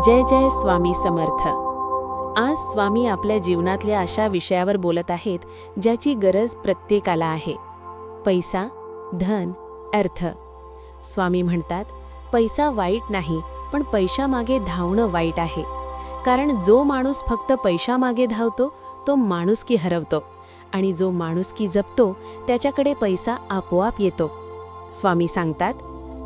जय जय स्वामी समर्थ। आज स्वामी आपल्या जीवनातल्या अशा विषयावर बोलत आहेत ज्याची गरज प्रत्येकाला आहे। पैसा, धन, अर्थ। स्वामी म्हणतात, पैसा वाईट नाही, पण पैशामागे धावणं वाईट आहे। कारण जो माणूस फक्त पैशामागे धावतो तो माणुसकी हरवतो, आणि जो माणुसकी जपतो त्याच्याकडे पैसा आपोआप येतो। स्वामी सांगतात,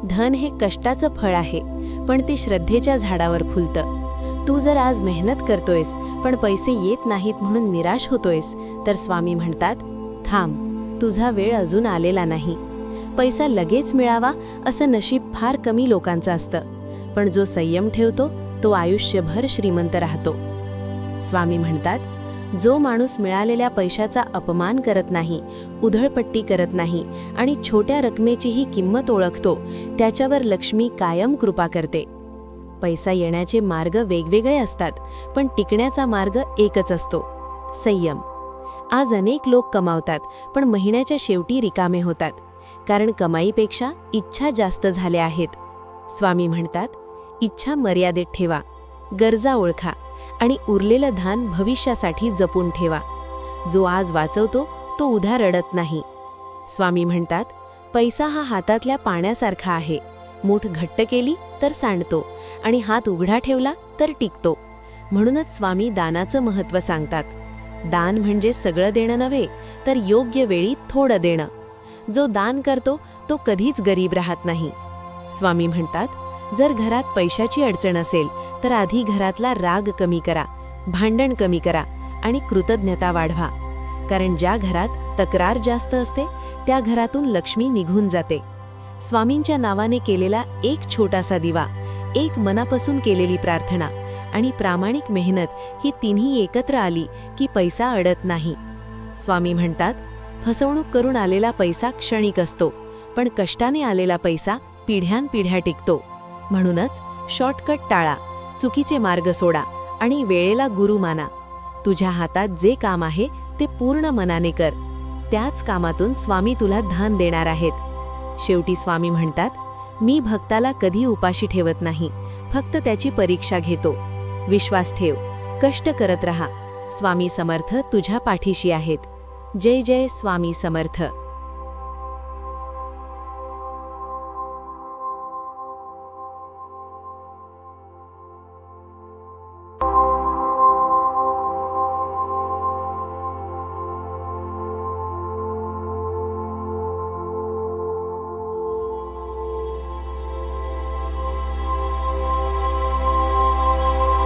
धन हे कष्टाचं फळ आहे, पण ते श्रद्धेच्या झाडावर फुलतं। तू जर आज मेहनत करतोयस पण पैसे येत नाहीत म्हणून निराश होतोयस, तर स्वामी म्हणतात, थांब, तुझा वेळ अजून आलेला नाही। पैसा लगेच मिळावा असं नशीब फार कमी लोकांचं असतं, पण जो संयम ठेवतो तो आयुष्यभर श्रीमंत राहतो। स्वामी म्हणतात, जो माणूस मिळालेल्या पैशाचा अपमान करत नाही, उधळपट्टी करत नाही आणि छोट्या रकमेचीही किंमत ओळखतो, त्याच्यावर लक्ष्मी कायम कृपा करते। पैसा येण्याचे मार्ग वेगवेगळे असतात, पण टिकण्याचा मार्ग एकच असतो, संयम। आज अनेक लोक कमावतात पण महिन्याच्या शेवटी रिकामे होतात, कारण कमाईपेक्षा इच्छा जास्त झाल्या आहेत। स्वामी म्हणतात, इच्छा मर्यादेत ठेवा, गरजा ओळखा आणि उरलेलं धान भविष्यासाठी जपून ठेवा। जो आज वाचवतो तो उद्या रडत नाही। स्वामी म्हणतात, पैसा हा हातातल्या पाण्यासारखा आहे, मूठ घट्ट केली तर सांडतो आणि हात उघडा ठेवला तर टिकतो। म्हणूनच स्वामी दानाचं महत्त्व सांगतात। दान म्हणजे सगळं देणं नव्हे, तर योग्य वेळी थोडं देणं। जो दान करतो तो कधीच गरीब राहत नाही। स्वामी म्हणतात, जर घरात पैशाची अडचण असेल तर आधी घरातला राग कमी करा, भांडण कमी करा आणि कृतज्ञता वाढवा। कारण ज्या घरात तक्रार जास्त असते त्या घरातून लक्ष्मी निघून जाते। स्वामींच्या नावाने केलेला एक छोटासा दिवा, एक मनापासून केलेली प्रार्थना आणि प्रामाणिक मेहनत ही तिन्ही एकत्र आली की पैसा अडत नाही। स्वामी म्हणतात, फसवणूक करून आलेला पैसा क्षणिक असतो, पण कष्टाने आलेला पैसा पिढ्यानपिढ्या टिकतो। म्हणूनच शॉर्टकट टाळा, चुकीचे मार्ग सोडा आणि वेळेला गुरु माना। तुझ्या हातात जे काम आहे ते पूर्ण मनाने कर, त्याच कामातून स्वामी तुला धन देणार आहेत। शेवटी स्वामी म्हणतात, मी भक्ताला कधी उपाशी ठेवत नाही, फक्त त्याची परीक्षा घेतो। विश्वास ठेव, कष्ट करत रहा, स्वामी समर्थ तुझ्या पाठीशी आहेत। जय जय स्वामी समर्थ।